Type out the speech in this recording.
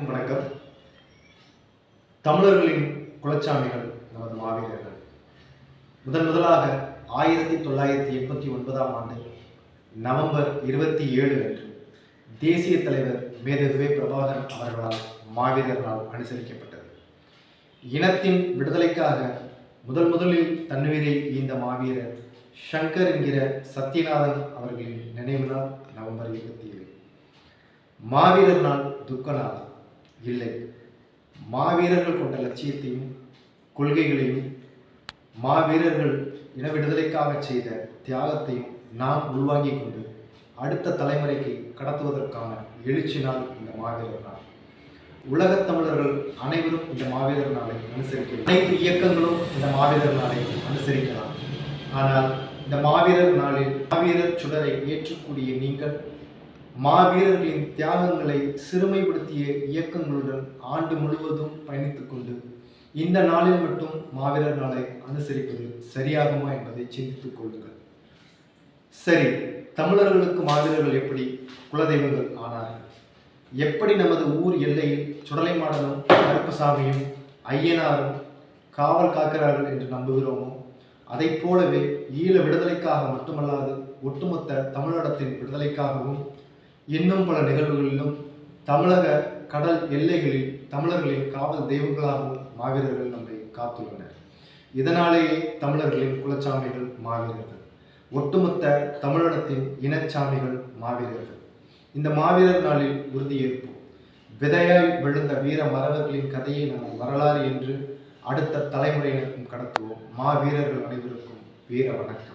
வணக்கம். தமிழர்களின் குலச்சாமிகள் நமது மாவீரர்கள். முதலாக 1989 ஆண்டு நவம்பர் 27 அன்று தேசிய தலைவர் மேதகுவே பிரபாகரன் அவர்களால் மாவீரர் நாள் அனுசரிக்கப்பட்டது. இனத்தின் விடுதலைக்காக முதலில் தன்னுயிரை ஈந்த மாவீரர் சங்கர் என்கிற சத்யநாதன் அவர்களின் நினைவு நாள் நவம்பர் 27. மாவீரர் நாள் துக்க நாள் இல்லை. மாவீரர்கள் கொண்ட லட்சியத்தையும் கொள்கைகளையும் மாவீரர்கள் இன விடுதலைக்காக செய்த தியாகத்தையும் நாம் உள்வாங்கிக் கொண்டு அடுத்த தலைமுறைக்கு கடத்துவதற்கான எழுச்சி நாள் இந்த மாவீரர் நாள். உலகத் தமிழர்கள் அனைவரும் இந்த மாவீரர் நாளை அனுசரிக்கலாம். அனைத்து இயக்கங்களும் இந்த மாவீரர் நாளை அனுசரிக்கலாம். ஆனால் இந்த மாவீரர் நாளில் மாவீரர் சுடரை ஏற்றக்கூடிய நீங்கள் மாவீரர்களின் தியாகங்களை சிறுமைப்படுத்திய இயக்கங்களுடன் ஆண்டு முழுவதும் பயணித்துக் கொண்டு இந்த நாளில் மட்டும் மாவீரர் நாளை அனுசரிப்பது சரியாகுமா என்பதை சிந்தித்துக் கொள்ளுங்கள். சரி, தமிழர்களுக்கு மாவீரர்கள் எப்படி குலதெய்வங்கள் ஆனார்கள்? எப்படி நமது ஊர் எல்லையில் சுடலைமாடனும் கருப்பசாமியும் ஐயனாரும் காவல் காக்கிறார்கள் என்று நம்புகிறோமோ அதை போலவே ஈழ விடுதலைக்காக மட்டுமல்லாது ஒட்டுமொத்த தமிழகத்தின் விடுதலைக்காகவும் இன்னும் பல நிகழ்வுகளிலும் தமிழக கடல் எல்லைகளில் தமிழர்களின் காவல் தெய்வங்களாகவும் மாவீரர்கள் நம்மை காத்துள்ளனர். இதனாலேயே தமிழர்களின் குலச்சாமிகள் மாவீரர்கள், ஒட்டுமொத்த தமிழகத்தின் இனச்சாமிகள் மாவீரர்கள். இந்த மாவீரர் நாளில் உறுதியேற்போம். விதையாய் விழுந்த வீர மறவர்களின் கதையை நமது வரலாறு என்று அடுத்த தலைமுறையினருக்கும் கடத்துவோம். மாவீரர்கள் அனைவருக்கும் வீர வணக்கம்.